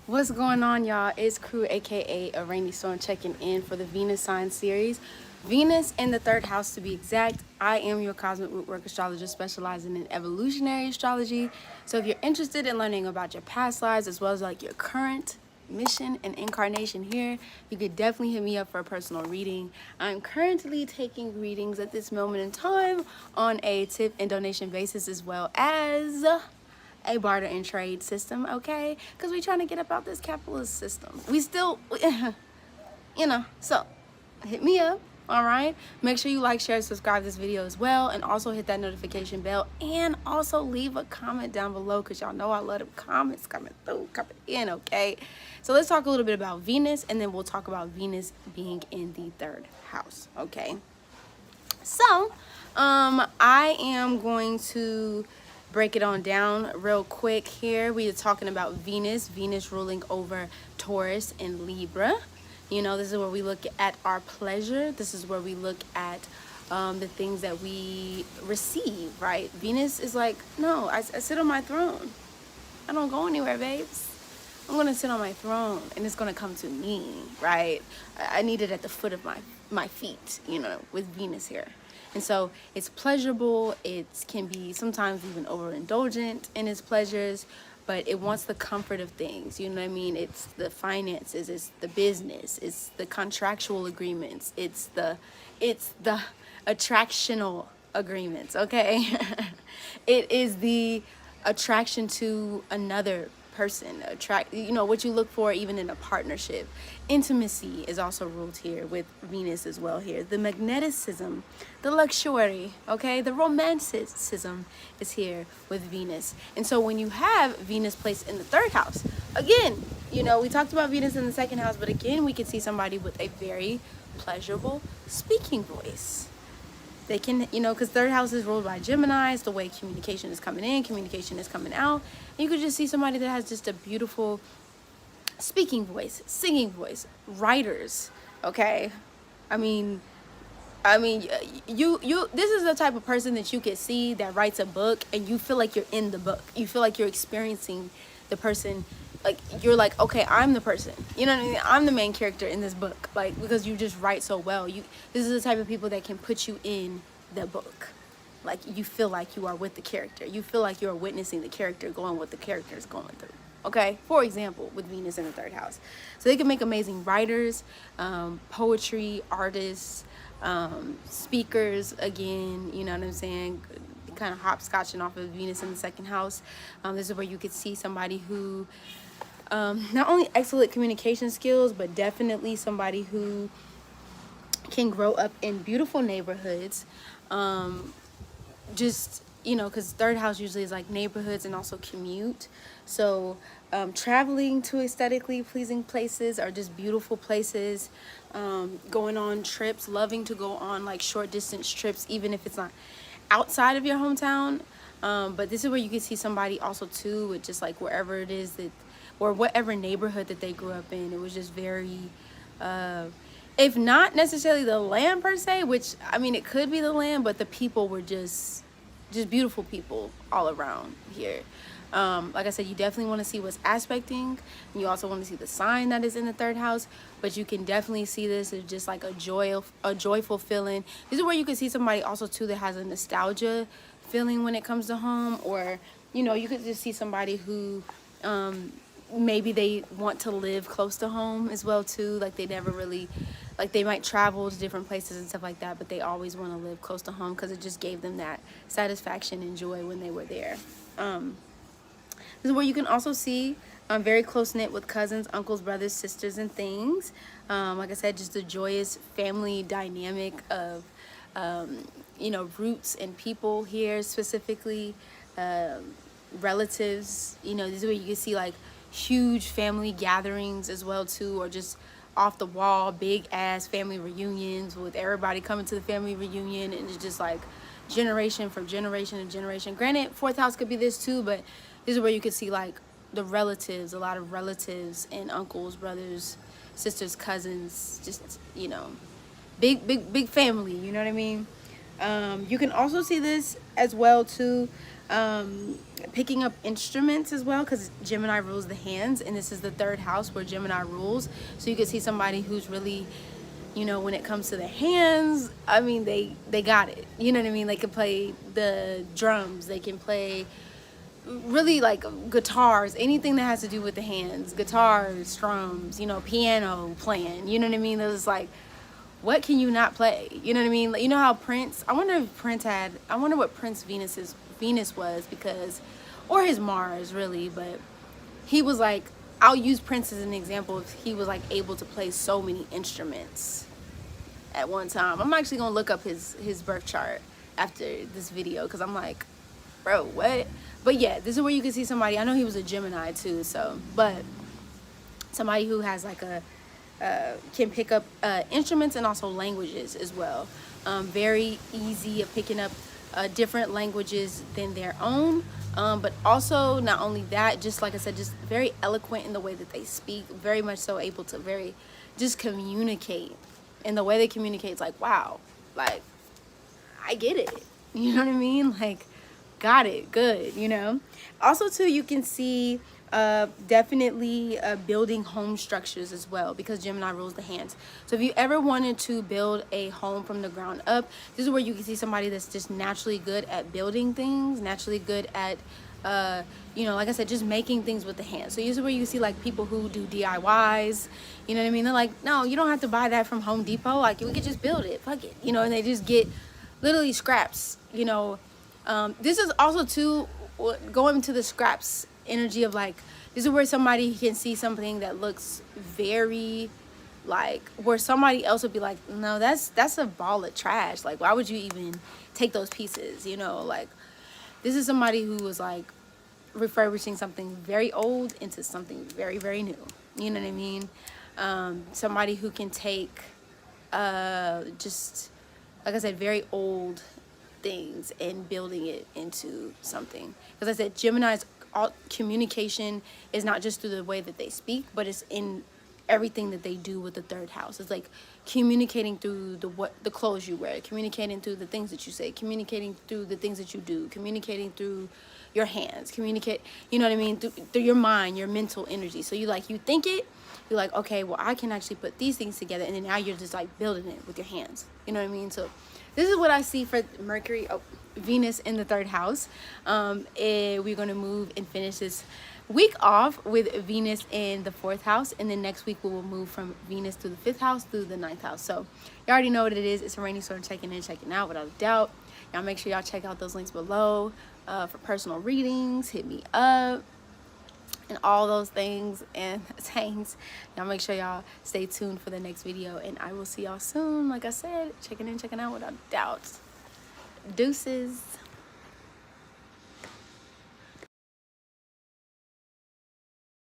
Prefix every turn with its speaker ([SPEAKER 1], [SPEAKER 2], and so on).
[SPEAKER 1] What's going on, y'all? It's Crew, aka a Rainy Storm, checking in for the Venus sign series. Venus in the third house, to be exact. I am your cosmic rootwork astrologist specializing in evolutionary astrology. So if you're interested in learning about your past lives as well as like your current mission and incarnation here, you could definitely hit me up for a personal reading. I'm currently taking readings at this moment in time on a tip and donation basis, as well as a barter and trade system, okay? Because we're trying to get up out this capitalist system. We still, so hit me up, all right? Make sure you like, share, subscribe this video as well, and also hit that notification bell, and also leave a comment down below, because y'all know I love the comments coming through, coming in, okay? So let's talk a little bit about Venus, and then we'll talk about Venus being in the third house, okay? So, I am going to break it on down real quick here. We are talking about Venus ruling over Taurus and Libra. You know, this is where we look at our pleasure. This is where we look at the things that we receive, right? Venus is like, no, I sit on my throne. I don't go anywhere, babes. I'm going to sit on my throne, and it's going to come to me, right? I need it at the foot of my feet, you know, with Venus here. And so it's pleasurable. It can be sometimes even overindulgent in its pleasures, but it wants the comfort of things. You know what I mean? It's the finances, it's the business, it's the contractual agreements, it's the attractional agreements, okay? It is the attraction to another person, what you look for even in a partnership. Intimacy is also ruled here with Venus as well here. The magneticism, the luxury, okay, the romanticism is here with Venus. And so when you have Venus placed in the third house, again, you know, we talked about Venus in the second house, but again, we could see somebody with a very pleasurable speaking voice. They can, you know, because third house is ruled by Gemini. It's the way communication is coming in, communication is coming out. And you could just see somebody that has just a beautiful speaking voice, singing voice, writers, okay? I mean, this is the type of person that you could see that writes a book and you feel like you're in the book. You feel like you're experiencing the person. Like, you're like, okay, I'm the person. You know what I mean? I'm the main character in this book. Like, because you just write so well. This is the type of people that can put you in the book. Like, you feel like you are with the character. You feel like you're witnessing the character going what the character is going through. Okay? For example, with Venus in the third house. So they can make amazing writers, poetry, artists, speakers, again, you know what I'm saying? Kind of hopscotching off of Venus in the second house. This is where you could see somebody who not only excellent communication skills, but definitely somebody who can grow up in beautiful neighborhoods. Just, you know, because third house usually is like neighborhoods and also commute. So traveling to aesthetically pleasing places or just beautiful places, going on trips, loving to go on like short distance trips, even if it's not outside of your hometown. But this is where you can see somebody also too with just like wherever it is that, or whatever neighborhood that they grew up in. It was just very, if not necessarily the land per se, which, I mean, it could be the land, but the people were just beautiful people all around here. Like I said, you definitely want to see what's aspecting. And you also want to see the sign that is in the third house, but you can definitely see this as just like a joyful feeling. This is where you can see somebody also too that has a nostalgia feeling when it comes to home, or, you know, you could just see somebody who, maybe they want to live close to home as well too. Like, they never really, like, they might travel to different places and stuff like that, but they always want to live close to home because it just gave them that satisfaction and joy when they were there. This is where you can also see very close-knit with cousins, uncles, brothers, sisters, and things. Like I said, just a joyous family dynamic of, you know, roots and people here, specifically relatives. You know, this is where you can see like huge family gatherings as well too, or just off the wall big ass family reunions with everybody coming to the family reunion, and it's just like generation from generation to generation. Granted, fourth house could be this too, but this is where you could see like the relatives, a lot of relatives and uncles, brothers, sisters, cousins, just, you know, big family, you know what I mean? You can also see this as well too Picking up instruments as well, because Gemini rules the hands, and this is the third house where Gemini rules. So you can see somebody who's really, you know, when it comes to the hands, I mean, they got it. You know what I mean? They can play the drums, they can play really like guitars, anything that has to do with the hands, guitars, drums, you know, piano playing, you know what I mean? It's like, what can you not play? You know what I mean? Like, you know how Prince, I wonder what Venus was, because, or his Mars really, but he was like, I'll use Prince as an example. He was like able to play so many instruments at one time. I'm actually gonna look up his birth chart after this video, because I'm like, bro, what? But yeah, this is where you can see somebody. I know he was a Gemini too, so, but somebody who has like a can pick up instruments and also languages as well. Very easy at picking up different languages than their own, but also not only that, just like I said, just very eloquent in the way that they speak, very much so able to just communicate. And the way they communicate is like, wow, like, I get it. You know what I mean? Like, got it, good, you know? Also too, you can see definitely building home structures as well, because Gemini rules the hands. So if you ever wanted to build a home from the ground up, this is where you can see somebody that's just naturally good at building things, naturally good at you know, like I said, just making things with the hands. So this is where you see like people who do DIYs, you know what I mean? They're like, no, you don't have to buy that from Home Depot, like we could just build it, fuck it, you know, and they just get literally scraps, you know. This is also too going to the scraps energy of like, this is where somebody can see something that looks very like, where somebody else would be like, no, that's a ball of trash, like why would you even take those pieces, you know? Like, this is somebody who was like refurbishing something very old into something very, very new, you know what I mean? Somebody who can take just, like I said, very old things and building it into something. Because I said Gemini's communication is not just through the way that they speak, but it's in everything that they do with the third house. It's like communicating through the clothes you wear, communicating through the things that you say, communicating through the things that you do, communicating through your hands, communicate, you know what I mean, through your mind, your mental energy. So you think it, you're like, okay, well, I can actually put these things together, and then now you're just like building it with your hands, you know what I mean? So this is what I see for Venus in the third house. And we're going to move and finish this week off with Venus in the fourth house, and then next week we will move from Venus to the fifth house through the ninth house. So you already know what it is. It's a rainy storm, checking in, checking out without a doubt. Y'all make sure y'all check out those links below for personal readings. Hit me up and all those things and things. Y'all make sure y'all stay tuned for the next video, and I will see y'all soon. Like I said, checking in, checking out without a doubt. Deuces.